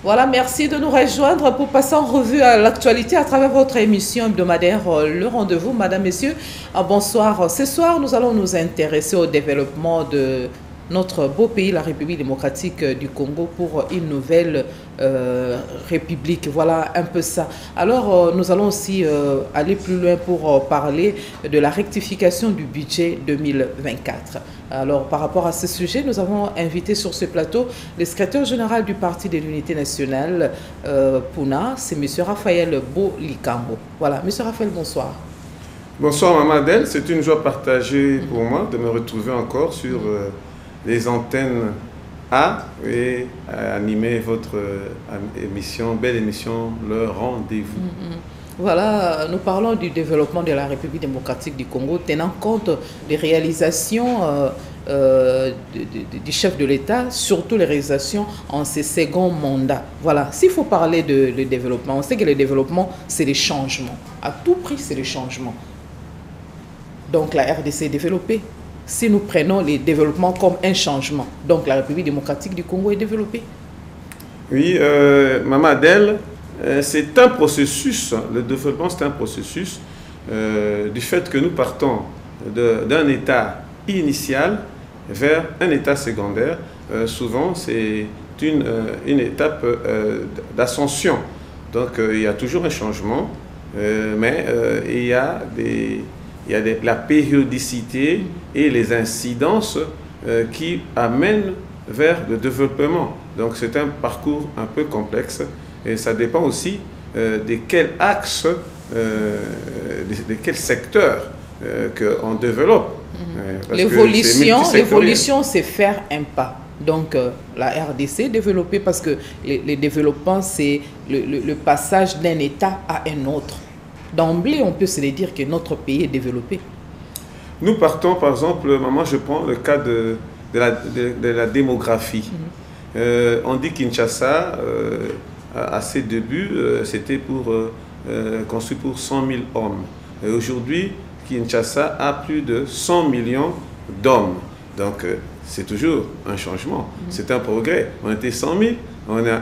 Voilà, merci de nous rejoindre pour passer en revue à l'actualité à travers votre émission hebdomadaire Le Rendez-vous. Madame, Messieurs, bonsoir. Ce soir, nous allons nous intéresser au développement de notre beau pays, la République démocratique du Congo, pour une nouvelle république. Voilà un peu ça. Alors, nous allons aussi aller plus loin pour parler de la rectification du budget 2024. Alors, par rapport à ce sujet, nous avons invité sur ce plateau le secrétaire général du Parti de l'Unité nationale, PUNA, c'est M. Raphaël Bolikambo. Voilà, M. Raphaël, bonsoir. Bonsoir Maman Adèle, c'est une joie partagée pour moi de me retrouver encore sur les antennes A et animer votre émission, belle émission, Le Rendez-vous. Voilà, nous parlons du développement de la République démocratique du Congo, tenant compte des réalisations du chef de l'État, surtout les réalisations en ses seconds mandats. Voilà, s'il faut parler de développement, on sait que le développement, c'est les changements. À tout prix, c'est les changements. Donc la RDC est développée. Si nous prenons les développements comme un changement, donc la République démocratique du Congo est développée. Oui, Maman Adèle, c'est un processus, le développement c'est un processus du fait que nous partons d'un état initial vers un état secondaire. Souvent c'est une étape d'ascension. Donc il y a toujours un changement, mais il y a la périodicité et les incidences qui amènent vers le développement. Donc c'est un parcours un peu complexe et ça dépend aussi de quel axe, de quel secteur qu'on développe. L'évolution, c'est faire un pas. Donc la RDC est développée parce que le développement, c'est le passage d'un état à un autre. D'emblée, on peut se dire que notre pays est développé. Nous partons, par exemple, maman, je prends le cas de la démographie. On dit Kinshasa, à ses débuts, c'était construit pour 100 000 hommes. Aujourd'hui, Kinshasa a plus de 100 millions d'hommes. Donc, c'est toujours un changement. C'est un progrès. On était 100 000, on a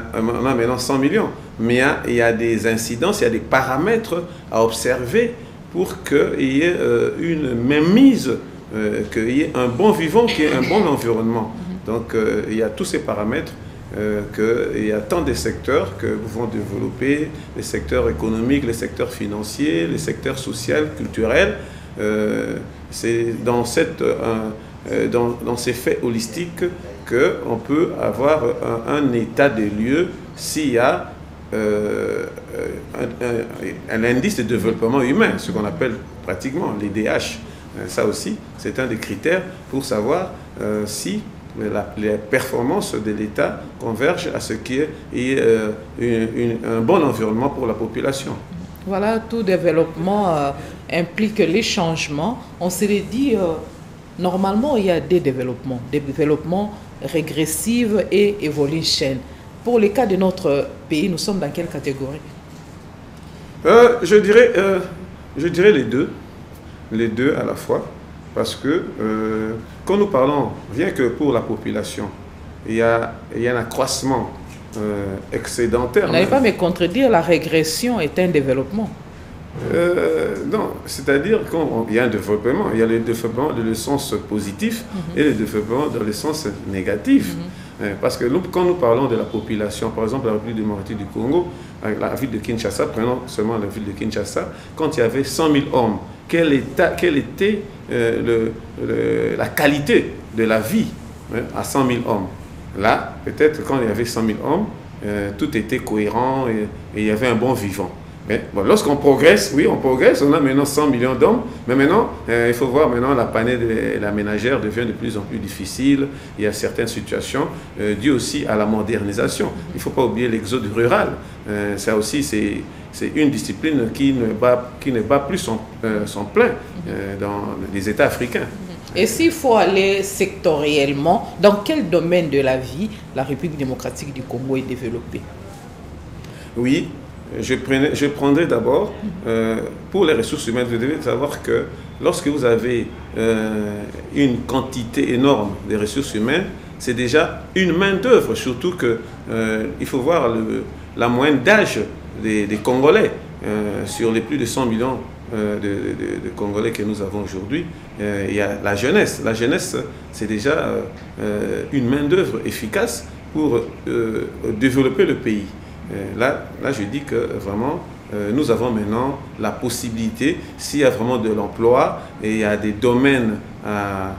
maintenant 100 millions. Mais il y a des incidences, il y a des paramètres à observer pour qu'il y ait une mainmise, qu'il y ait un bon vivant, qu'il y ait un bon environnement. Donc, il y a tous ces paramètres, qu'il y a tant de secteurs que nous pouvons développer, les secteurs économiques, les secteurs financiers, les secteurs sociaux, culturels. C'est dans ces faits holistiques qu'on peut avoir un état des lieux s'il y a un indice de développement humain, ce qu'on appelle pratiquement l'IDH. Ça aussi, c'est un des critères pour savoir si les performances de l'État convergent à ce qui est un bon environnement pour la population. Voilà, tout développement implique les changements. On se les dit, normalement, il y a des développements régressifs et evolution. Pour le cas de notre pays, nous sommes dans quelle catégorie? Je dirais les deux à la fois, parce que quand nous parlons, rien que pour la population, il y a un accroissement excédentaire. Vous n'allez pas me contredire, la régression est un développement. Non, c'est-à-dire qu'il y a un développement, il y a le développement dans le sens positif et le développement dans le sens négatif. Parce que quand nous parlons de la population, par exemple la République démocratique du Congo, la ville de Kinshasa, prenons seulement la ville de Kinshasa, quand il y avait 100 000 hommes, quelle était la qualité de la vie à 100 000 hommes? Là, peut-être quand il y avait 100 000 hommes, tout était cohérent et il y avait un bon vivant. Mais bon, lorsqu'on progresse, oui, on progresse, on a maintenant 100 millions d'hommes, mais maintenant, il faut voir maintenant la panier de la ménagère devient de plus en plus difficile. Il y a certaines situations dues aussi à la modernisation. Il ne faut pas oublier l'exode rural. Ça aussi, c'est une discipline qui ne bat plus son plein dans les États africains. Et s'il faut aller sectoriellement, dans quel domaine de la vie la République démocratique du Congo est développée? Oui. Je prendrai d'abord, pour les ressources humaines, vous devez savoir que lorsque vous avez une quantité énorme de ressources humaines, c'est déjà une main-d'œuvre, surtout que il faut voir la moyenne d'âge des Congolais. Sur les plus de 100 millions de Congolais que nous avons aujourd'hui, il y a la jeunesse. La jeunesse, c'est déjà une main-d'œuvre efficace pour développer le pays. Là, je dis que vraiment, nous avons maintenant la possibilité, s'il y a vraiment de l'emploi et il y a des domaines à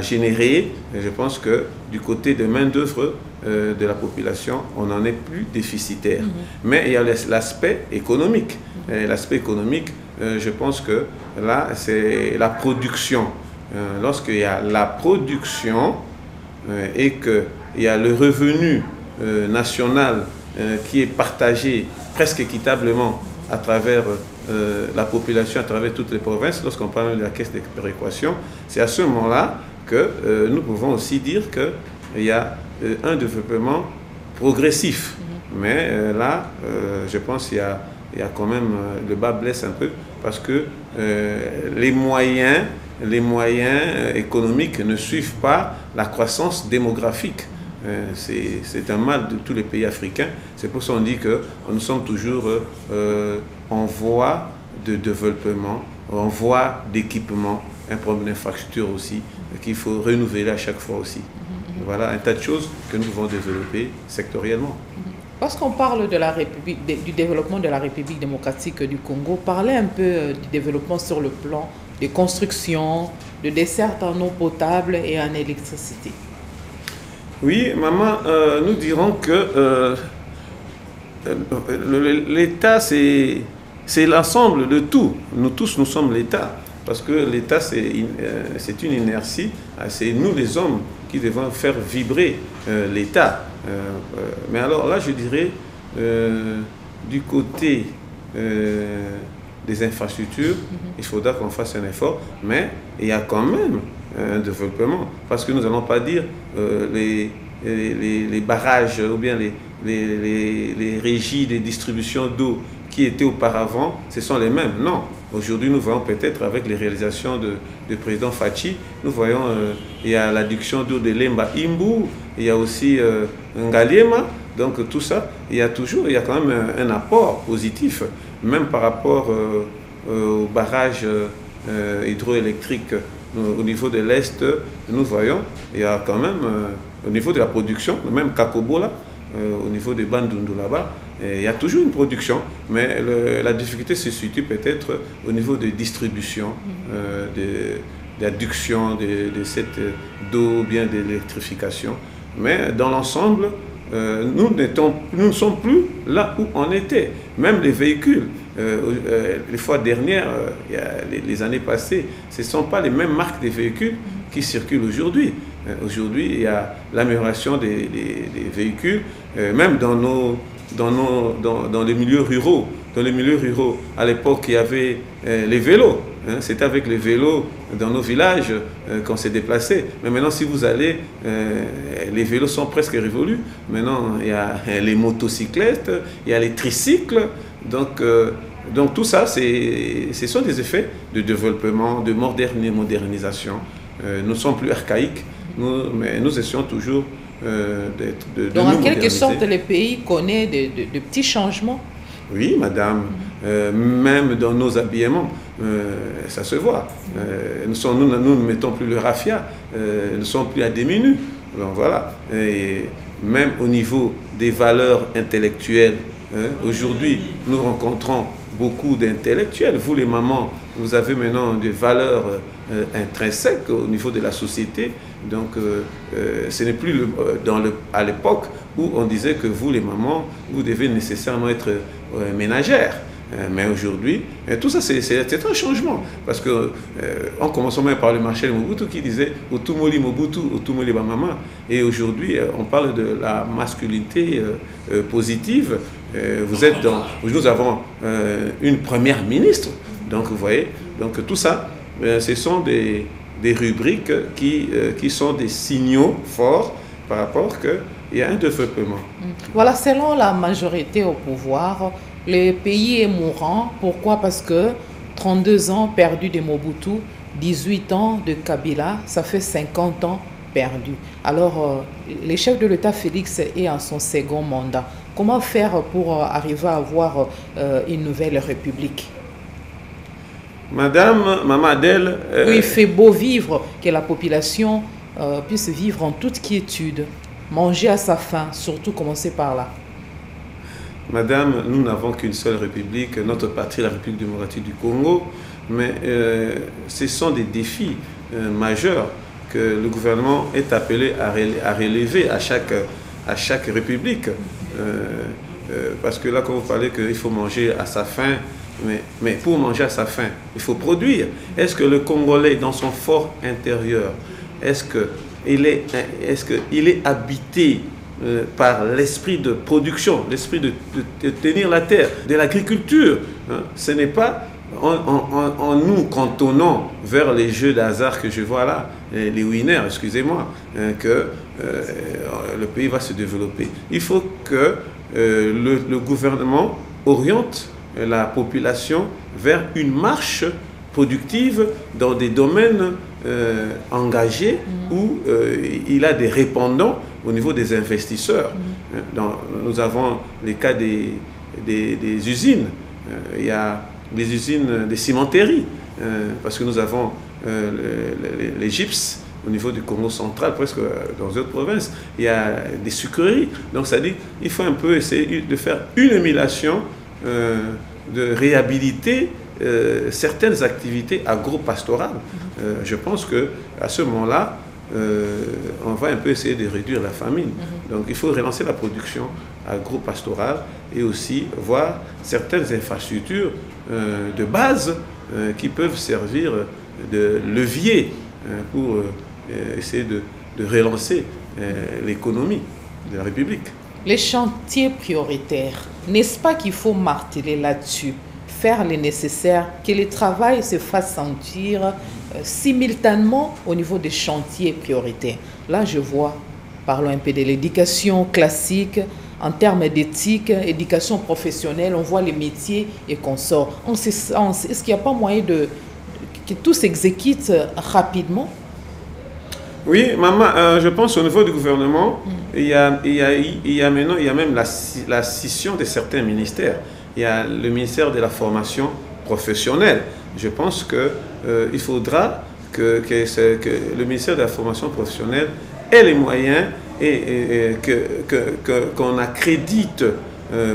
générer, je pense que du côté de main-d'œuvre de la population, on n'en est plus déficitaire. Mais il y a l'aspect économique. L'aspect économique, je pense que là, c'est la production. Lorsqu'il y a la production et qu'il y a le revenu national qui est partagé presque équitablement à travers la population, à travers toutes les provinces, lorsqu'on parle de la caisse de péréquation, c'est à ce moment-là que nous pouvons aussi dire qu'il y a un développement progressif. Mais là, je pense qu'il y a quand même, le bas blesse un peu, parce que les moyens économiques ne suivent pas la croissance démographique. C'est un mal de tous les pays africains. C'est pour ça qu'on dit que nous sommes toujours en voie de développement, en voie d'équipement, un problème d'infrastructure aussi, qu'il faut renouveler à chaque fois aussi. Voilà un tas de choses que nous devons développer sectoriellement. Lorsqu'on parle de la République, du développement de la République démocratique du Congo, parlez un peu du développement sur le plan des constructions, de dessertes en eau potable et en électricité. Oui, maman, nous dirons que l'État, c'est l'ensemble de tout. Nous tous, nous sommes l'État. Parce que l'État, c'est une inertie. C'est nous, les hommes, qui devons faire vibrer l'État. Mais alors là, je dirais, du côté des infrastructures, il faudra qu'on fasse un effort. Mais il y a quand même un développement. Parce que nous n'allons pas dire les barrages ou bien les régies de distribution d'eau qui étaient auparavant, ce sont les mêmes. Non. Aujourd'hui, nous voyons peut-être avec les réalisations du président Fachi, nous voyons il y a l'adduction d'eau de Lemba Imbu, il y a aussi Ngaliema. Donc tout ça, il y a quand même un apport positif, même par rapport aux barrages hydroélectriques au niveau de l'Est. Nous voyons, il y a quand même, au niveau de la production, même Kakobo là, au niveau de Bandundu là-bas, il y a toujours une production, mais la difficulté se situe peut-être au niveau de distribution, d'adduction de cette eau, bien d'électrification. Mais dans l'ensemble, nous ne sommes plus là où on était. Même les véhicules, les fois dernières, les années passées, ce ne sont pas les mêmes marques de véhicules qui circulent aujourd'hui. Aujourd'hui, il y a l'amélioration des véhicules, même dans les milieux ruraux. Dans les milieux ruraux, à l'époque, il y avait les vélos. C'était avec les vélos dans nos villages qu'on s'est déplacé. Mais maintenant, si vous allez, les vélos sont presque révolus. Maintenant, il y a les motocyclettes, il y a les tricycles. Donc tout ça, ce sont des effets de développement, de modernisation. Nous ne sommes plus archaïques, mais nous essayons toujours d'être de Donc, nous en quelque moderniser. sorte, le pays connaît de petits changements. Oui, madame. Même dans nos habillements, ça se voit. Nous ne mettons plus le raffia, nous ne sommes plus à demi nus. Donc voilà. Et même au niveau des valeurs intellectuelles, aujourd'hui, nous rencontrons beaucoup d'intellectuels. Vous, les mamans, vous avez maintenant des valeurs intrinsèques au niveau de la société. Donc, ce n'est plus à l'époque où on disait que vous, les mamans, vous devez nécessairement être ménagères. Mais aujourd'hui, tout ça, c'est un changement. Parce que, en commençant même par le Marshal Mobutu qui disait « Otumoli Mobutu, Otumoli Bamama ». Et aujourd'hui, on parle de la masculinité positive. Nous avons une première ministre. Donc, vous voyez, donc tout ça, ce sont des rubriques qui sont des signaux forts par rapport qu'il y a un développement. Voilà, selon la majorité au pouvoir, le pays est mourant. Pourquoi? Parce que 32 ans perdus de Mobutu, 18 ans de Kabila, ça fait 50 ans perdu. Alors, le chef de l'État Félix est en son second mandat. Comment faire pour arriver à avoir une nouvelle république? Maman Adèle... Oui, il fait beau vivre, que la population puisse vivre en toute quiétude, manger à sa faim, surtout commencer par là. Madame, nous n'avons qu'une seule république, notre patrie, la République démocratique du Congo, mais ce sont des défis majeurs que le gouvernement est appelé à relever à chaque république. Parce que là, quand vous parlez qu'il faut manger à sa faim, mais pour manger à sa faim, il faut produire. Est-ce que le Congolais, dans son fort intérieur, est-ce qu'il est habité par l'esprit de production, l'esprit de tenir la terre, de l'agriculture, hein? Ce n'est pas en nous cantonnant vers les jeux d'hasard que je vois là, les winners, excusez-moi, que le pays va se développer. Il faut que le gouvernement oriente la population vers une marche productive dans des domaines engagés où il a des répondants au niveau des investisseurs. Nous avons les cas des usines. Il y a les usines, des cimenteries, parce que nous avons les gypses au niveau du Congo central, presque dans d'autres provinces. Il y a des sucreries. Donc ça dit qu'il faut un peu essayer de faire une émulation, de réhabiliter certaines activités agro-pastorales. Je pense qu'à ce moment-là, on va un peu essayer de réduire la famine. Donc il faut relancer la production agro-pastorale et aussi voir certaines infrastructures de base qui peuvent servir de levier pour essayer de relancer l'économie de la République. Les chantiers prioritaires, n'est-ce pas qu'il faut marteler là-dessus, faire le nécessaire, que le travail se fasse sentir simultanément au niveau des chantiers prioritaires. Là, je vois, parlons un peu de l'éducation classique, en termes d'éthique, éducation professionnelle, on voit les métiers et consorts. Est-ce qu'il n'y a pas moyen que tout s'exécute rapidement? Oui, maman, je pense au niveau du gouvernement, il y a même la scission de certains ministères. Il y a le ministère de la formation professionnelle. Je pense qu'il faudra que le ministère de la formation professionnelle ait les moyens et qu'on accrédite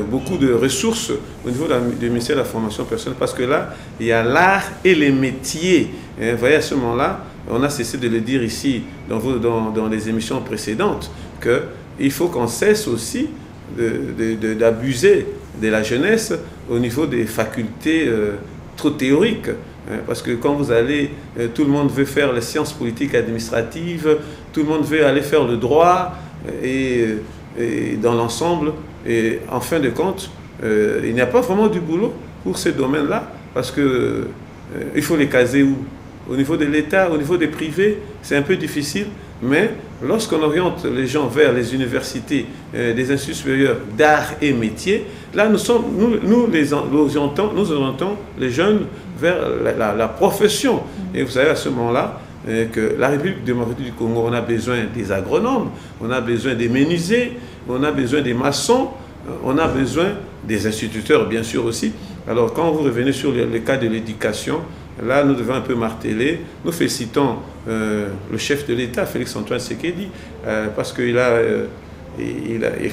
beaucoup de ressources au niveau du ministère de la formation professionnelle, parce que là, il y a l'art et les métiers. Vous voyez, à ce moment-là, on a cessé de le dire ici dans les émissions précédentes, qu'il faut qu'on cesse aussi d'abuser de la jeunesse au niveau des facultés trop théoriques. Parce que quand vous allez, tout le monde veut faire les sciences politiques administratives, tout le monde veut aller faire le droit, et dans l'ensemble, et en fin de compte, il n'y a pas vraiment du boulot pour ces domaines-là, parce que il faut les caser où? Au niveau de l'État, au niveau des privés, c'est un peu difficile, mais lorsqu'on oriente les gens vers les universités, des instituts supérieurs d'art et métiers, là nous orientons les jeunes vers la profession. Et vous savez, à ce moment-là, que la République démocratique du Congo, on a besoin des agronomes, on a besoin des menuisiers, on a besoin des maçons, on a besoin des instituteurs, bien sûr aussi. Alors, quand vous revenez sur le cas de l'éducation, là, nous devons un peu marteler. Nous félicitons le chef de l'État, Félix-Antoine Tshisekedi, parce que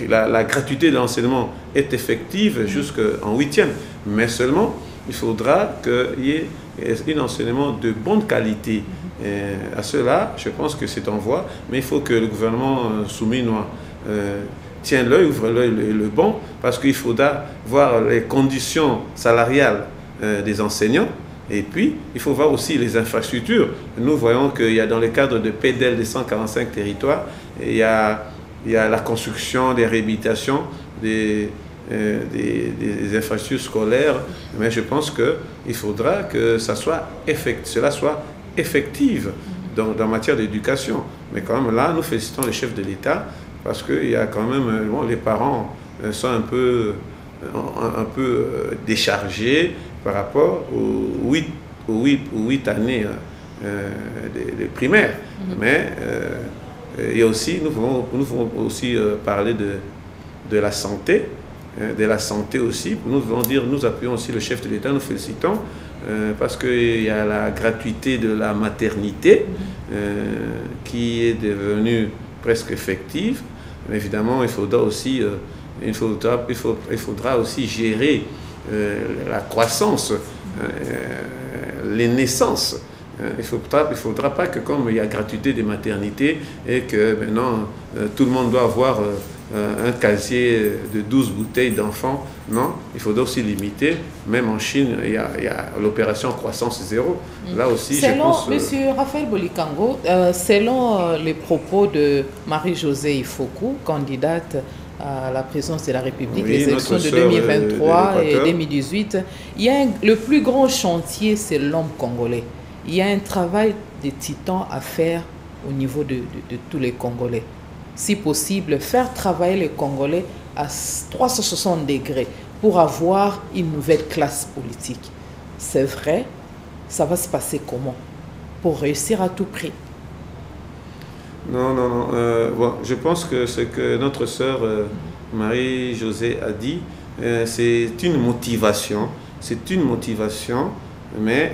la gratuité de l'enseignement est effective jusqu'en 8e. Mais seulement, il faudra qu'il y ait un enseignement de bonne qualité. À cela, je pense que c'est en voie, mais il faut que le gouvernement souminois tienne l'œil, ouvre l'œil le bon, parce qu'il faudra voir les conditions salariales des enseignants. Et puis, il faut voir aussi les infrastructures. Nous voyons qu'il y a dans le cadre de PEDEL des 145 territoires, il y a la construction, des réhabilitations, des infrastructures scolaires. Mais je pense qu'il faudra que cela soit effectif dans matière d'éducation. Mais quand même là, nous félicitons le chef de l'État, parce qu'il y a quand même, les parents sont un peu déchargés par rapport aux 8 années des primaires. Mais et aussi, nous pouvons aussi parler de la santé. De la santé aussi. Nous voulons dire, nous appuyons aussi le chef de l'État, nous félicitons, parce qu'il y a la gratuité de la maternité qui est devenue presque effective. Mais évidemment, il faudra aussi, il faudra aussi gérer la croissance, les naissances. Il ne faudra pas que comme il y a gratuité des maternités et que maintenant tout le monde doit avoir un casier de 12 bouteilles d'enfants. Non, il faudra aussi limiter. Même en Chine, il y a l'opération croissance zéro. Là aussi, selon, je pense... Monsieur Raphaël Bolikango, selon les propos de Marie-Josée Ifoku, candidate à la présidence de la République, oui, les élections de 2023 et 2018, il y a le plus grand chantier, c'est l'homme congolais. Il y a un travail de titan à faire au niveau de tous les Congolais. Si possible, faire travailler les Congolais à 360 degrés pour avoir une nouvelle classe politique. C'est vrai, ça va se passer comment? Pour réussir à tout prix? Non. Bon, je pense que ce que notre sœur Marie-Josée a dit, c'est une motivation. C'est une motivation, mais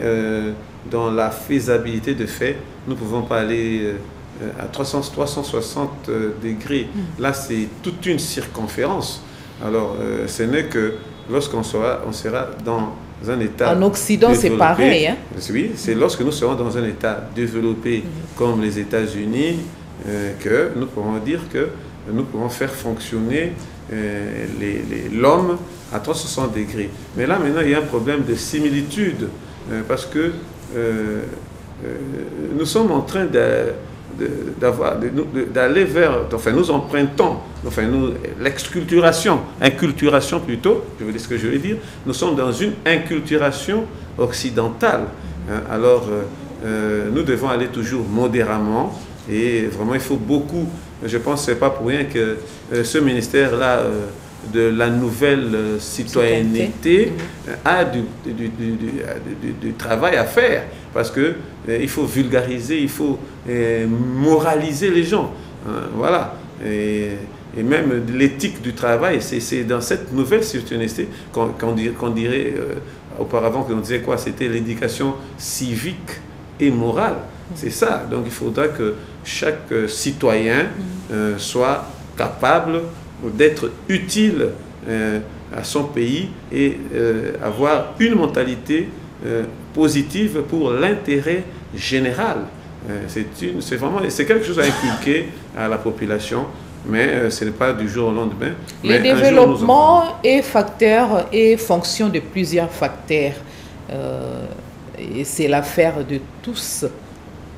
dans la faisabilité de fait, nous ne pouvons pas aller à 360 degrés. Là, c'est toute une circonférence. Alors, ce n'est que lorsqu'on sera dans un état... En Occident, c'est pareil. Hein? Oui, c'est lorsque nous serons dans un état développé comme les États-Unis que nous pourrons dire que nous pourrons faire fonctionner l'homme à 360 degrés. Mais là, maintenant, il y a un problème de similitude parce que nous sommes en train d'aller vers, enfin nous empruntons, enfin l'exculturation, inculturation plutôt, je veux dire ce que je veux dire, nous sommes dans une inculturation occidentale. Alors nous devons aller toujours modérément et vraiment il faut beaucoup, je pense que ce n'est pas pour rien que ce ministère-là de la nouvelle citoyenneté a du travail à faire parce que il faut vulgariser, il faut moraliser les gens. Voilà. Et même l'éthique du travail, c'est dans cette nouvelle citoyenneté qu'on dirait, auparavant qu'on disait quoi? C'était l'éducation civique et morale. C'est ça. Donc il faudra que chaque citoyen soit capable d'être utile à son pays et avoir une mentalité positive pour l'intérêt général. C'est quelque chose à inculquer à la population, mais ce n'est pas du jour au lendemain. Le développement est facteur et fonction de plusieurs facteurs. Et c'est l'affaire de tous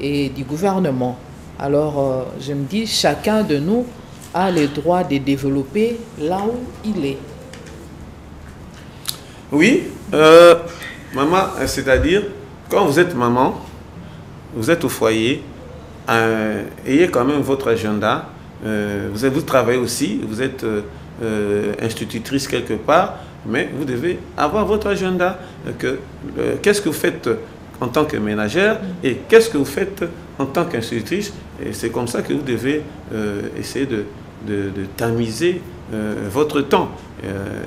et du gouvernement. Alors, je me dis, chacun de nous a le droit de développer là où il est. Oui, maman, c'est-à-dire, quand vous êtes maman, vous êtes au foyer, ayez quand même votre agenda, vous travaillez aussi, vous êtes institutrice quelque part, mais vous devez avoir votre agenda. Qu'est-ce que vous faites en tant que ménagère et qu'est-ce que vous faites en tant qu'institutrice? Et c'est comme ça que vous devez essayer de tamiser votre temps.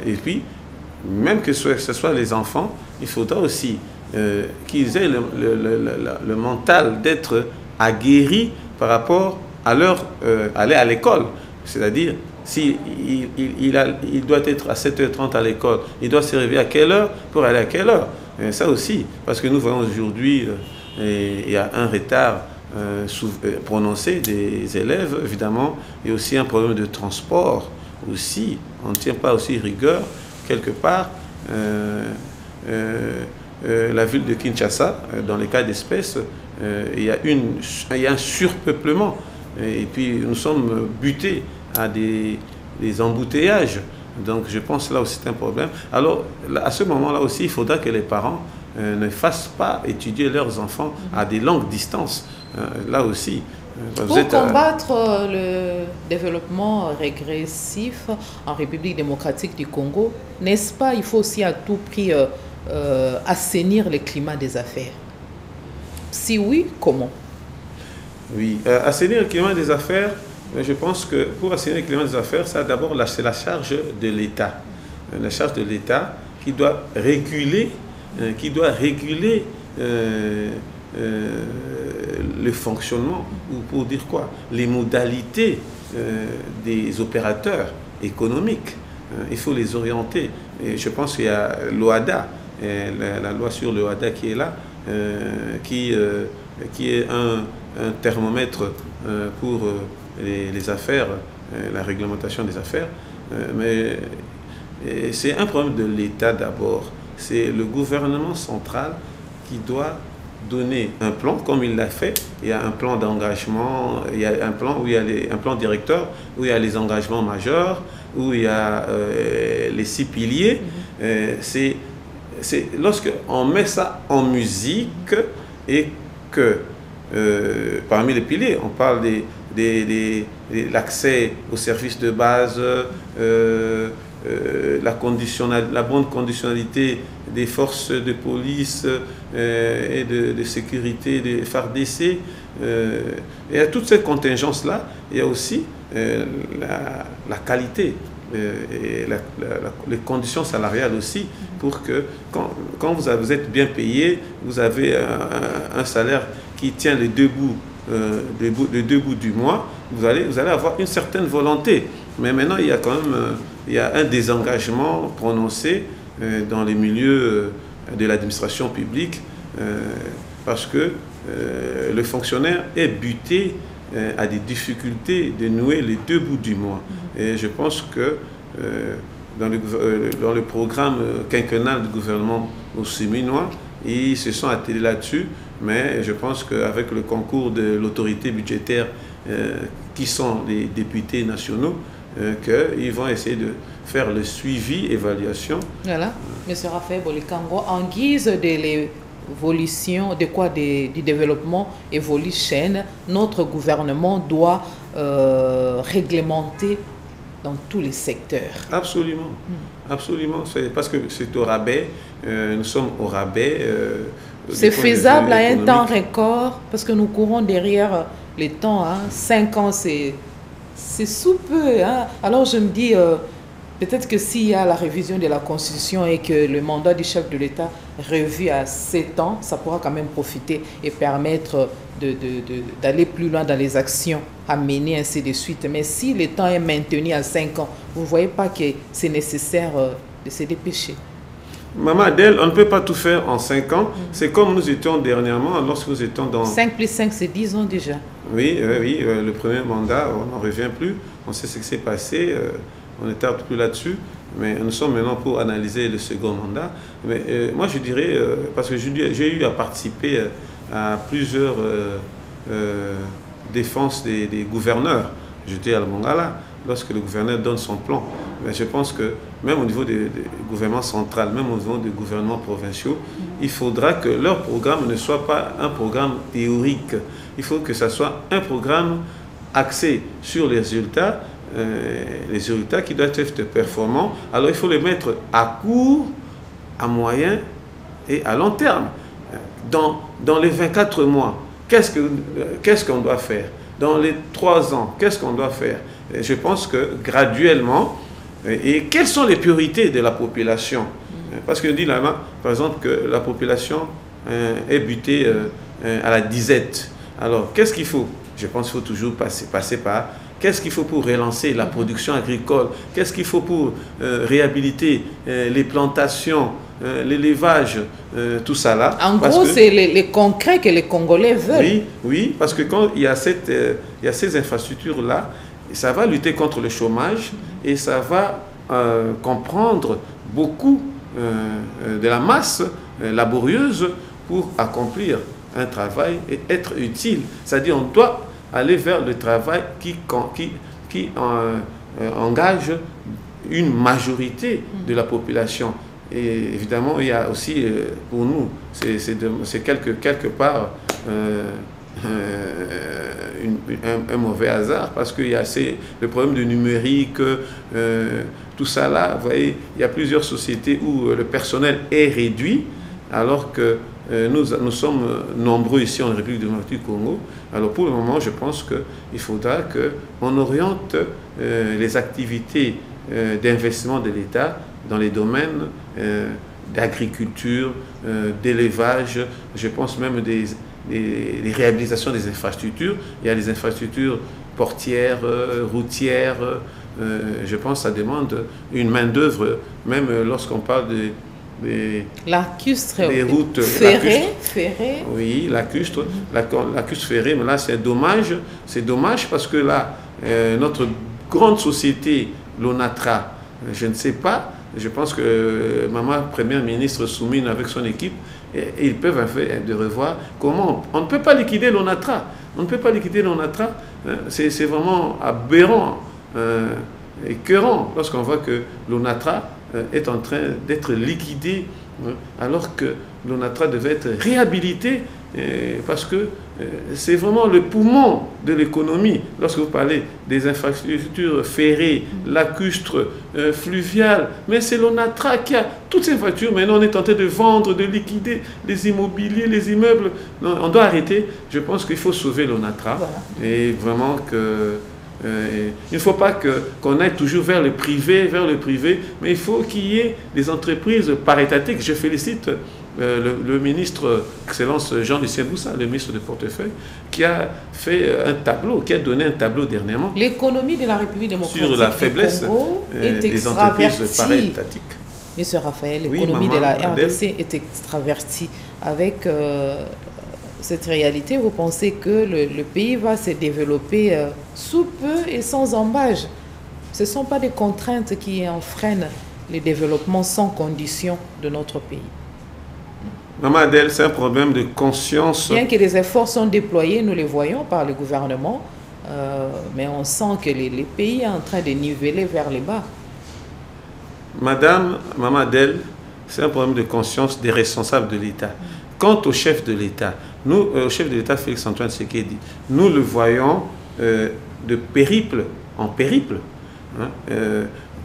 Et puis, même que ce soit les enfants, il faudra aussi qu'ils aient le mental d'être aguerris par rapport à leur aller à l'école. C'est-à-dire, si il doit être à 7h30 à l'école, il doit se réveiller à quelle heure pour aller à quelle heure? Et ça aussi, parce que nous voyons aujourd'hui, il y a un retard prononcé des élèves, évidemment, et aussi un problème de transport aussi. On ne tient pas aussi rigueur quelque part. La ville de Kinshasa, dans les cas d'espèce, il y a un surpeuplement. Et puis nous sommes butés à des embouteillages. Donc je pense que là aussi c'est un problème. Alors à ce moment-là aussi, il faudra que les parents ne fassent pas étudier leurs enfants à des longues distances. Là aussi. Pour combattre le développement régressif en République démocratique du Congo, n'est-ce pas, il faut aussi à tout prix assainir le climat des affaires? Si oui, comment? Oui, assainir le climat des affaires, je pense que pour assainir le climat des affaires, ça d'abord, c'est la charge de l'État. La charge de l'État qui doit réguler, le fonctionnement, ou pour dire quoi, les modalités des opérateurs économiques. Il faut les orienter. Et je pense qu'il y a l'OHADA, la loi sur l'OHADA qui est là, qui est un thermomètre pour les affaires, la réglementation des affaires. Mais c'est un problème de l'État d'abord. C'est le gouvernement central qui doit donner un plan, comme il l'a fait. Il y a un plan d'engagement, il y a un plan où il y a un plan directeur, où il y a les engagements majeurs, où il y a les 6 piliers. C'est lorsqu'on met ça en musique et que parmi les piliers, on parle de l'accès aux services de base, la bonne conditionnalité des forces de police et de sécurité des FARDC. Et à toutes ces contingences-là, il y a aussi la qualité et les conditions salariales aussi, pour que quand vous êtes bien payé, vous avez un salaire qui tient les deux bouts du mois, vous allez avoir une certaine volonté. Mais maintenant, il y a quand même un désengagement prononcé dans les milieux de l'administration publique, parce que le fonctionnaire est buté à des difficultés de nouer les deux bouts du mois. Et je pense que dans le programme quinquennal du gouvernement au Séminois, ils se sont attelés là-dessus, mais je pense qu'avec le concours de l'autorité budgétaire qui sont les députés nationaux, qu'ils vont essayer de faire le suivi, évaluation. Voilà, M. Raphaël Bolikango, en guise de l'évolution, du développement évolution, notre gouvernement doit réglementer dans tous les secteurs. Absolument, absolument. Parce que c'est au rabais, nous sommes au rabais. C'est faisable à un temps record, parce que nous courons derrière les temps. 5 ans, c'est sous peu. Alors je me dis, peut-être que s'il y a la révision de la Constitution et que le mandat du chef de l'État revu à 7 ans, ça pourra quand même profiter et permettre d'aller plus loin dans les actions à mener, ainsi de suite. Mais si le temps est maintenu à 5 ans, vous ne voyez pas que c'est nécessaire de se dépêcher? Maman Adèle, on ne peut pas tout faire en 5 ans. C'est comme nous étions dernièrement, lorsque nous étions dans... 5 plus 5, c'est 10 ans déjà. Oui, le premier mandat, on n'en revient plus. On sait ce qui s'est passé, on ne tarde plus là-dessus. Mais nous sommes maintenant pour analyser le second mandat. Mais moi, je dirais, parce que j'ai eu à participer à plusieurs défenses des gouverneurs. J'étais à Mongala lorsque le gouverneur donne son plan. Mais je pense que même au niveau du gouvernement central, même au niveau des gouvernements provinciaux, il faudra que leur programme ne soit pas un programme théorique. Il faut que ça soit un programme axé sur les résultats qui doivent être performants. Alors il faut les mettre à court, à moyen et à long terme. Dans les 24 mois, qu'est-ce qu'on doit faire? Dans les 3 ans, qu'est-ce qu'on doit faire? Et je pense que graduellement, et quelles sont les priorités de la population? Parce que dit là, par exemple, que la population est butée à la disette. Alors, qu'est-ce qu'il faut? Je pense qu'il faut toujours passer par... Qu'est-ce qu'il faut pour relancer la production agricole? Qu'est-ce qu'il faut pour réhabiliter les plantations, l'élevage, tout ça là? En gros, c'est les concrets que les Congolais veulent. Oui, oui, parce que quand il y a ces infrastructures-là, ça va lutter contre le chômage et ça va comprendre beaucoup de la masse laborieuse pour accomplir un travail et être utile. C'est-à-dire on doit aller vers le travail qui engage une majorité de la population. Et évidemment, il y a aussi, pour nous, c'est quelque part un mauvais hasard, parce qu'il y a le problème du numérique, tout ça là, vous voyez, il y a plusieurs sociétés où le personnel est réduit, alors que nous sommes nombreux ici en République démocratique du Congo. Alors pour le moment, je pense qu'il faudra qu'on oriente les activités d'investissement de l'État dans les domaines d'agriculture, d'élevage, je pense même des réhabilitations des infrastructures. Il y a des infrastructures portières, routières. Je pense que ça demande une main-d'œuvre, même lorsqu'on parle des routes ferrées. Oui, lacustre ferrée, mais là c'est dommage. C'est dommage parce que là, notre grande société, l'ONATRA, je ne sais pas, je pense que Maman Première ministre Soumine avec son équipe, ils peuvent de revoir comment on ne peut pas liquider l'ONATRA. On ne peut pas liquider l'ONATRA. C'est vraiment aberrant, écœurant lorsqu'on voit que l'ONATRA est en train d'être liquidé alors que l'ONATRA devait être réhabilité parce que c'est vraiment le poumon de l'économie. Lorsque vous parlez des infrastructures ferrées, lacustres, fluviales, mais c'est l'ONATRA qui a toutes ces infrastructures. Maintenant, on est en train de vendre, de liquider les immobiliers, les immeubles. Non, on doit arrêter. Je pense qu'il faut sauver l'ONATRA. Voilà. Et vraiment que... il ne faut pas qu'on aille toujours vers le privé, mais il faut qu'il y ait des entreprises paritatiques. Je félicite le ministre, Excellence Jean-Lucien Boussa, le ministre de portefeuille, qui a fait un tableau, qui a donné un tableau dernièrement. L'économie de la République démocratique sur la faiblesse du Congo est des entreprises paritatiques. Monsieur Raphaël, l'économie de la RDC est extravertie. Avec cette réalité, vous pensez que le pays va se développer sous peu et sans embâge? Ce ne sont pas des contraintes qui enfreignent le développement sans condition de notre pays. Maman Adèle, c'est un problème de conscience. Bien que les efforts sont déployés, nous les voyons par le gouvernement, mais on sent que les pays sont en train de niveler vers les bas. Maman Adèle, c'est un problème de conscience des responsables de l'État. Quant au chef de l'État, au chef de l'État Félix-Antoine Tshisekedi, nous le voyons de périple en périple, hein,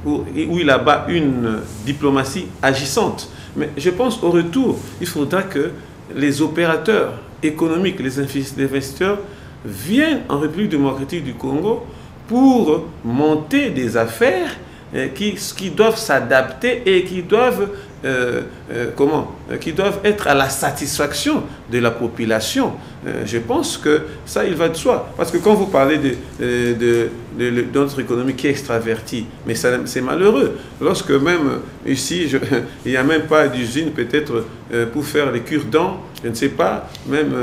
où il abat une diplomatie agissante. Mais je pense au retour, il faudra que les opérateurs économiques, les investisseurs viennent en République démocratique du Congo pour monter des affaires qui doivent s'adapter et qui doivent être à la satisfaction de la population. Je pense que ça, il va de soi. Parce que quand vous parlez de notre économie qui est extravertie, mais c'est malheureux. Lorsque même ici, il n'y a même pas d'usine peut-être pour faire les cure-dents, je ne sais pas, même...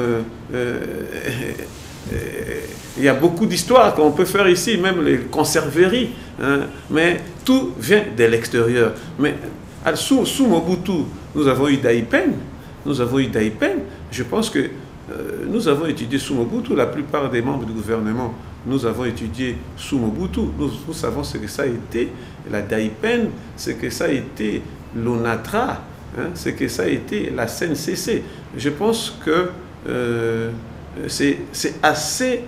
il y a beaucoup d'histoires qu'on peut faire ici, même les conserveries, hein, mais tout vient de l'extérieur. Mais sous Mobutu, nous avons eu Daipen, je pense que nous avons étudié sous Mobutu, la plupart des membres du gouvernement, nous avons étudié sous Mobutu, nous savons ce que ça a été, la Daipen, ce que ça a été l'ONATRA, hein, ce que ça a été la CNCC. Je pense que c'est à ces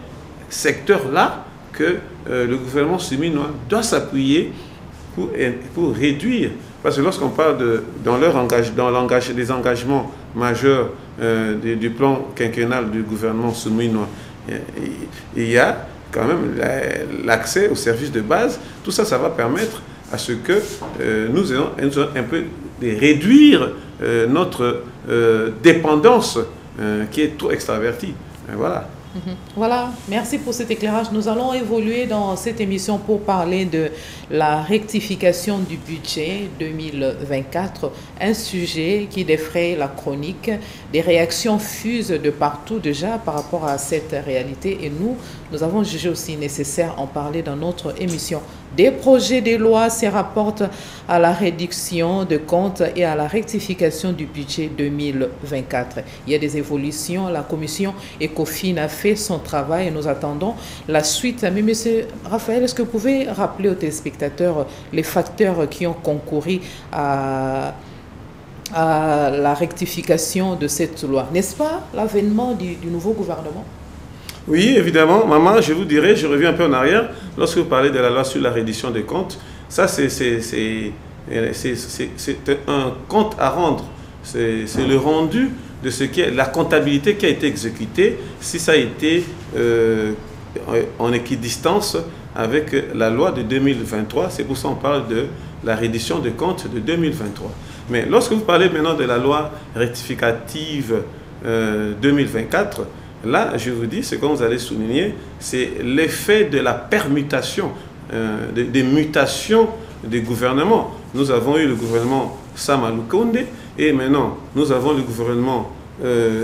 secteurs-là que le gouvernement séminois doit s'appuyer pour réduire. Parce que lorsqu'on parle dans les engagements majeurs du plan quinquennal du gouvernement séminois, il y a quand même l'accès aux services de base. Tout ça, ça va permettre à ce que nous ayons un peu de réduire notre dépendance qui est trop extravertie. Voilà. Voilà, merci pour cet éclairage. Nous allons évoluer dans cette émission pour parler de la rectification du budget 2024, un sujet qui défraie la chronique. Des réactions fusent de partout déjà par rapport à cette réalité et nous avons jugé aussi nécessaire en parler dans notre émission. Des projets de loi se rapportent à la réduction de comptes et à la rectification du budget 2024. Il y a des évolutions. La commission ECOFIN a fait son travail et nous attendons la suite. Mais monsieur Raphaël, est-ce que vous pouvez rappeler aux téléspectateurs les facteurs qui ont concouru à la rectification de cette loi? N'est-ce pas l'avènement du nouveau gouvernement? Oui, évidemment. Maman, je vous dirais, je reviens un peu en arrière. Lorsque vous parlez de la loi sur la reddition des comptes, ça c'est un compte à rendre. C'est le rendu de ce qui est la comptabilité qui a été exécutée, si ça a été en équidistance avec la loi de 2023. C'est pour ça qu'on parle de la reddition de comptes de 2023. Mais lorsque vous parlez maintenant de la loi rectificative 2024, là, je vous dis, ce que vous allez souligner, c'est l'effet de la permutation, des mutations des gouvernements. Nous avons eu le gouvernement Sama Lukonde et maintenant nous avons le gouvernement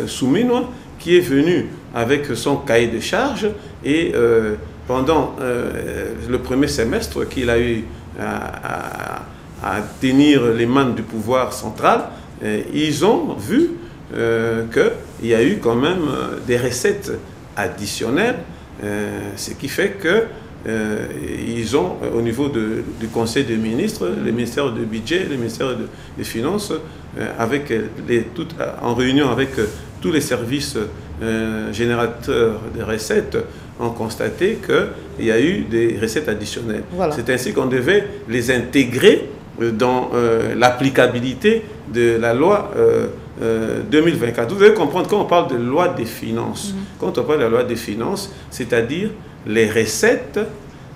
Souminois qui est venu avec son cahier de charges et pendant le premier semestre qu'il a eu à tenir les mains du pouvoir central, ils ont vu qu'il y a eu quand même des recettes additionnelles, ce qui fait que ils ont, au niveau du Conseil des ministres, le ministère du Budget, le ministère des Finances, en réunion avec tous les services générateurs de recettes, ont constaté qu'il y a eu des recettes additionnelles. Voilà. C'est ainsi qu'on devait les intégrer dans l'applicabilité de la loi 2024. Vous devez comprendre, quand on parle de loi des finances, quand on parle de la loi des finances, c'est-à-dire les recettes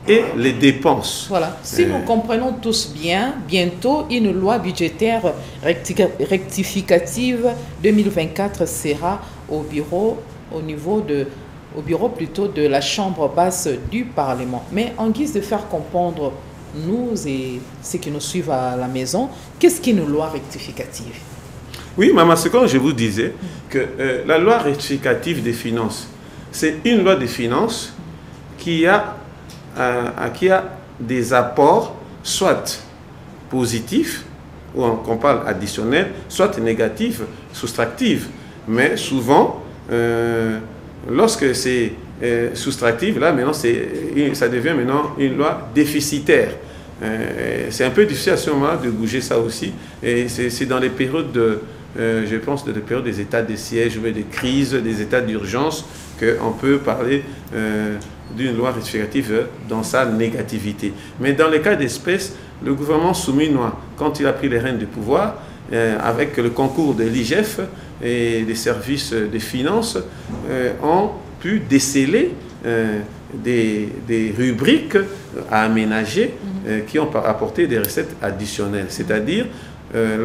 et les dépenses. Voilà. Si nous comprenons tous bien, bientôt, une loi budgétaire rectificative 2024 sera au bureau, au bureau plutôt de la Chambre basse du Parlement. Mais en guise de faire comprendre, nous et ceux qui nous suivent à la maison, qu'est-ce qu'une loi rectificative? Oui, maman, c'est comme je vous disais, que la loi rectificative des finances, c'est une loi des finances qui a des apports, soit positifs, ou qu'on parle additionnels, soit négatifs, soustractifs. Mais souvent, lorsque c'est soustractif, là, maintenant, ça devient maintenant une loi déficitaire. C'est un peu difficile à ce moment de bouger ça aussi. Et c'est dans les périodes je pense, des périodes des états de siège, des crises, des états d'urgence, qu'on peut parler d'une loi rectificative dans sa négativité. Mais dans les cas d'espèce, le gouvernement souminois, quand il a pris les rênes du pouvoir, avec le concours de l'IGF et des services des finances, ont pu déceler des rubriques à aménager qui ont apporté des recettes additionnelles. C'est-à-dire,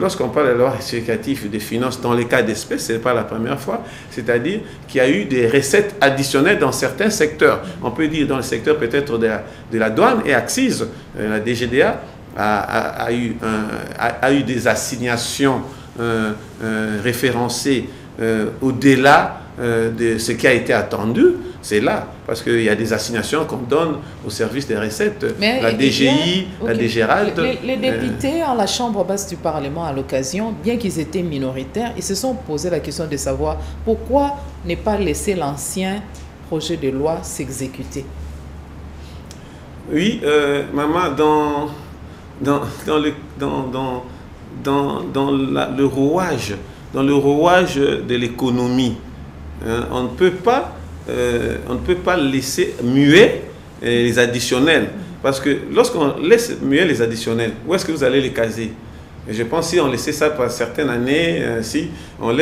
lorsqu'on parle de la loi rectificative des finances dans les cas d'espèces, ce n'est pas la première fois, c'est-à-dire qu'il y a eu des recettes additionnelles dans certains secteurs. On peut dire dans le secteur peut-être de la douane et accises, la DGDA a eu des assignations référencées au-delà de ce qui a été attendu. C'est là, parce qu'il y a des assignations qu'on donne au service des recettes, mais la DGI, la DGRALT. Les députés en la Chambre basse du Parlement, à l'occasion, bien qu'ils étaient minoritaires, ils se sont posé la question de savoir pourquoi ne pas laisser l'ancien projet de loi s'exécuter. Oui, maman, dans le rouage de l'économie, on ne peut pas laisser muer les additionnels. Parce que lorsqu'on laisse muer les additionnels, où est-ce que vous allez les caser? Et je pense que si on laissait ça par certaines années, si on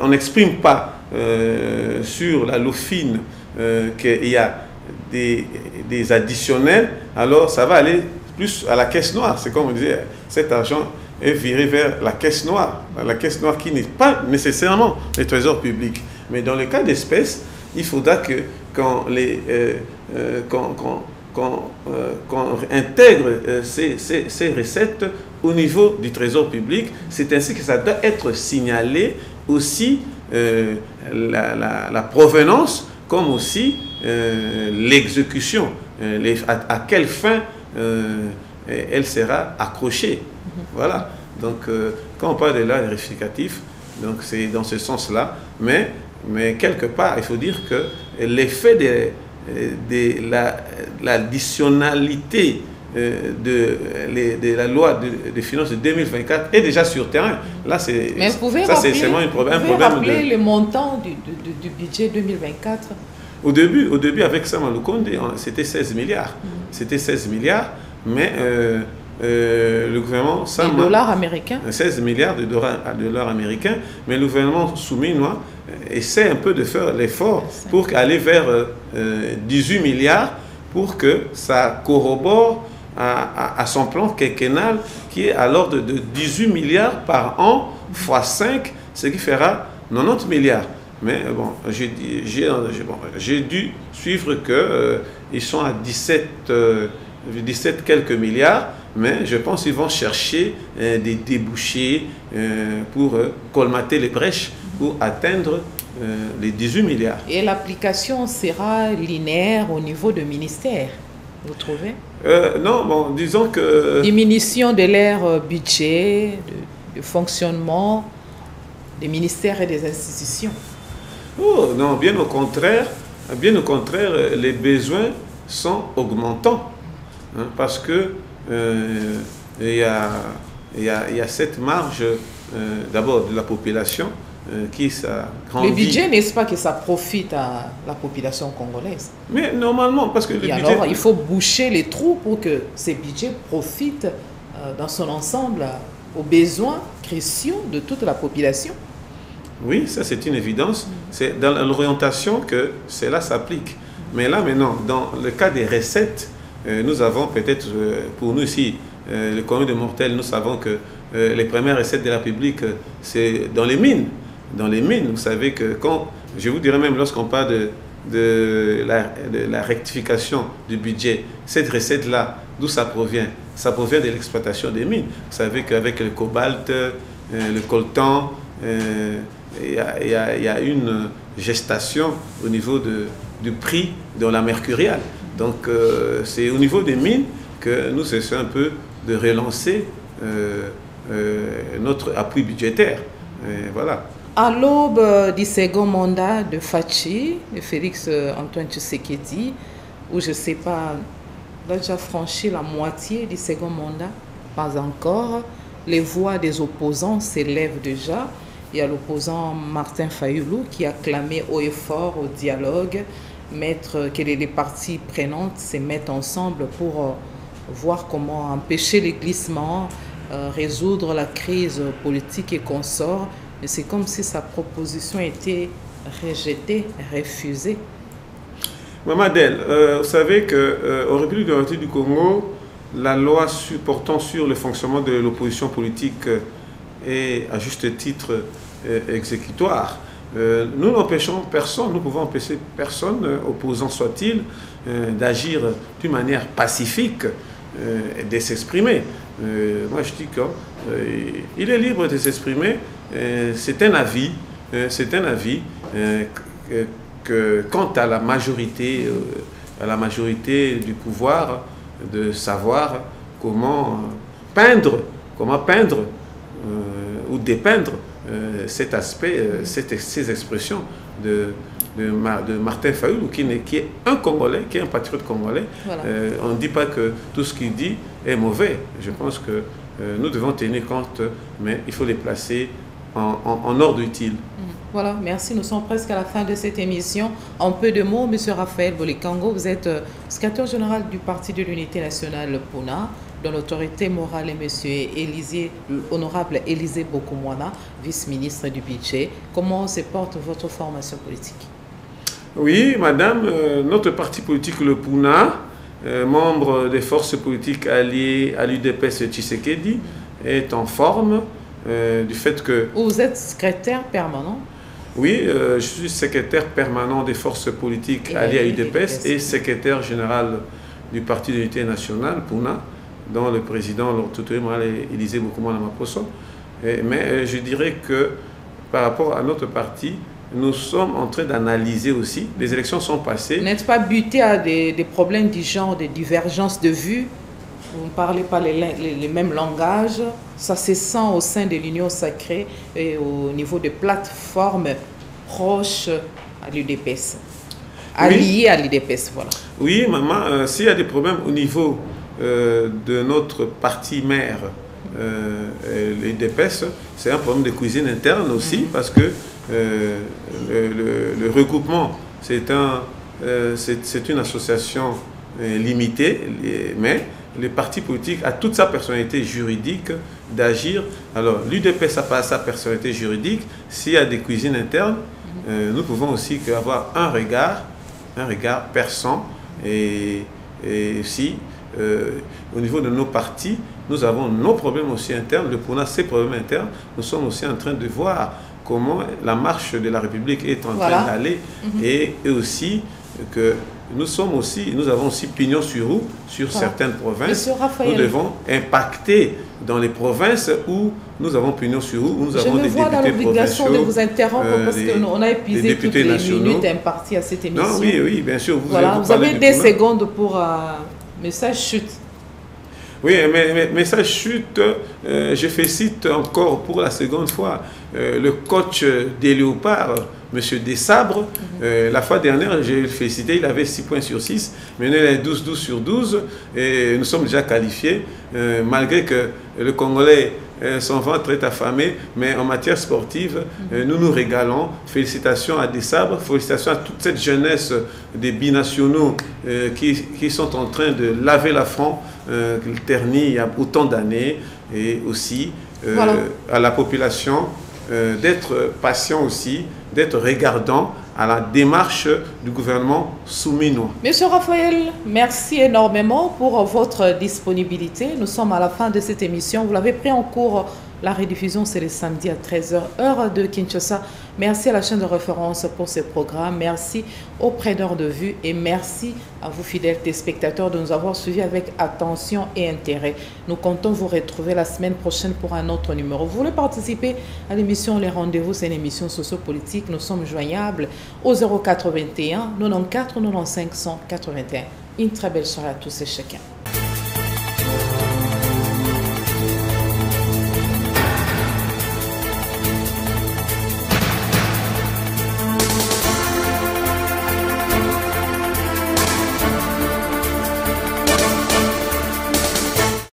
n'exprime pas sur la LOFIN qu'il y a des additionnels, alors ça va aller plus à la caisse noire. C'est comme on disait, cet argent est viré vers la caisse noire qui n'est pas nécessairement le trésor public. Mais dans le cas d'espèces, il faudra que qu'on intègre ces recettes au niveau du trésor public. C'est ainsi que ça doit être signalé aussi la provenance comme aussi l'exécution, à quelle fin elle sera accrochée. Voilà. Donc, quand on parle de l'art rectificatif, donc c'est dans ce sens-là, mais quelque part, il faut dire que l'effet de l'additionnalité de la loi de finances de 2024 est déjà sur terrain. Là, c'est seulement un problème. Vous pouvez rappeler le montant du budget 2024? Au début, avec Sama Lukonde, c'était 16 milliards. C'était 16 milliards, mais le gouvernement... Des dollars américains? 16 milliards de dollars américains, mais le gouvernement souminois essaie un peu de faire l'effort pour aller vers 18 milliards pour que ça corrobore à son plan quinquennal qui est à l'ordre de 18 milliards par an fois 5, ce qui fera 90 milliards. Mais bon, j'ai dû suivre qu'ils sont à 17 quelques milliards, mais je pense qu'ils vont chercher des débouchés pour colmater les brèches pour atteindre les 18 milliards. Et l'application sera linéaire au niveau de ministère, vous trouvez? Non, bon, disons que... Diminution de leur budget, de fonctionnement des ministères et des institutions. Oh non, bien au contraire, les besoins sont augmentants. Hein, parce que il y a cette marge d'abord de la population qui s'agrandit. Le budget, n'est-ce pas que ça profite à la population congolaise? Mais normalement, parce que le budget... alors, il faut boucher les trous pour que ces budgets profitent dans son ensemble aux besoins cruciaux de toute la population. Oui, ça c'est une évidence. C'est dans l'orientation que cela s'applique. Mais là maintenant, dans le cas des recettes, nous avons peut-être, pour nous ici, le commun des mortels, nous savons que les premières recettes de la République, c'est dans les mines. Dans les mines, vous savez que quand, je vous dirais même lorsqu'on parle de la rectification du budget, cette recette-là, d'où ça provient? Ça provient de l'exploitation des mines. Vous savez qu'avec le cobalt, le coltan, il y a une gestation au niveau du prix de la mercuriale. Donc c'est au niveau des mines que nous essayons un peu de relancer notre appui budgétaire. Voilà. À l'aube du second mandat de Fachi, de Félix Antoine Tshisekedi, où je ne sais pas, il a déjà franchi la moitié du second mandat, pas encore, les voix des opposants s'élèvent déjà. Il y a l'opposant Martin Fayulu qui a clamé haut et fort au dialogue, que les parties prenantes se mettent ensemble pour voir comment empêcher les glissements, résoudre la crise politique et consort. Mais c'est comme si sa proposition était rejetée, refusée. Maman Adèle, vous savez qu'en République démocratique du Congo, la loi portant sur le fonctionnement de l'opposition politique est à juste titre exécutoire. Nous n'empêchons personne, nous pouvons empêcher personne, opposant soit-il, d'agir d'une manière pacifique et de s'exprimer. Moi je dis qu'il est libre de s'exprimer, c'est un avis que quant à la majorité du pouvoir, de savoir comment peindre ou dépeindre cet aspect, ces expressions de Martin Fayulu, qui est un Congolais, qui est un patriote congolais. Voilà. On ne dit pas que tout ce qu'il dit est mauvais. Je pense que nous devons tenir compte, mais il faut les placer en ordre utile. Voilà, merci. Nous sommes presque à la fin de cette émission. En peu de mots, M. Raphaël Bolikango, vous êtes secrétaire général du Parti de l'Unité nationale PUNA, dont l'autorité morale est l'honorable Élisée Bokoumwana, vice-ministre du budget. Comment se porte votre formation politique? Oui, madame, notre parti politique, le PUNA, membre des forces politiques alliées à l'UDPS Tshisekedi, est en forme du fait que... Vous êtes secrétaire permanent? Oui, je suis secrétaire permanent des forces politiques alliées à l'UDPS et secrétaire général du Parti de l'Unité nationale, PUNA, dont le président, l'autorité morale, Élisée Bokoumwana Maposo. Mais je dirais que par rapport à notre parti, nous sommes en train d'analyser aussi. Les élections sont passées. Vous n'êtes pas buté à des problèmes du genre, des divergences de vues? Vous ne parlez pas les mêmes langages? Ça se sent au sein de l'Union sacrée et au niveau des plateformes proches à l'UDPS, alliées à l'UDPS, voilà. Oui, maman, s'il y a des problèmes au niveau de notre parti mère, l'UDPS, c'est un problème de cuisine interne aussi, parce que le regroupement, c'est une association limitée, mais les partis politiques a toute sa personnalité juridique d'agir. Alors, l'UDPS a pas sa personnalité juridique. S'il y a des cuisines internes, nous pouvons aussi avoir un regard perçant. Et aussi, au niveau de nos partis, nous avons nos problèmes aussi internes. Le PUNA, ses problèmes internes. Nous sommes aussi en train de voir comment la marche de la République est en train d'aller. Et aussi que nous avons aussi pignon sur rue sur certaines provinces. Nous devons impacter dans les provinces où nous avons pignon sur rue, où nous avons des députés provinciaux. Je me vois dans l'obligation de vous interrompre parce qu'on a épuisé toutes les minutes imparties à cette émission. Non, oui, bien sûr. Vous avez des secondes pour message chute. Oui, mais message chute, je félicite encore pour la seconde fois le coach des Léopards, M. Desabres. La fois dernière, j'ai félicité, il avait 6 points sur 6, mais nous, il a 12 sur 12, et nous sommes déjà qualifiés, malgré que le Congolais, son ventre est affamé, mais en matière sportive, nous nous régalons. Félicitations à Desabres, félicitations à toute cette jeunesse des binationaux qui sont en train de laver l'affront terni il y a autant d'années, et aussi à la population d'être patient aussi, d'être regardant à la démarche du gouvernement souminois. Monsieur Raphaël, merci énormément pour votre disponibilité. Nous sommes à la fin de cette émission. Vous l'avez pris en cours. La rediffusion, c'est le samedi à 13h, heure de Kinshasa. Merci à la chaîne de référence pour ce programme. Merci aux preneurs de vue et merci à vous, fidèles téléspectateurs, de nous avoir suivis avec attention et intérêt. Nous comptons vous retrouver la semaine prochaine pour un autre numéro. Vous voulez participer à l'émission Les Rendez-vous, c'est une émission sociopolitique. Nous sommes joignables au 081 94 95 181. Une très belle soirée à tous et chacun.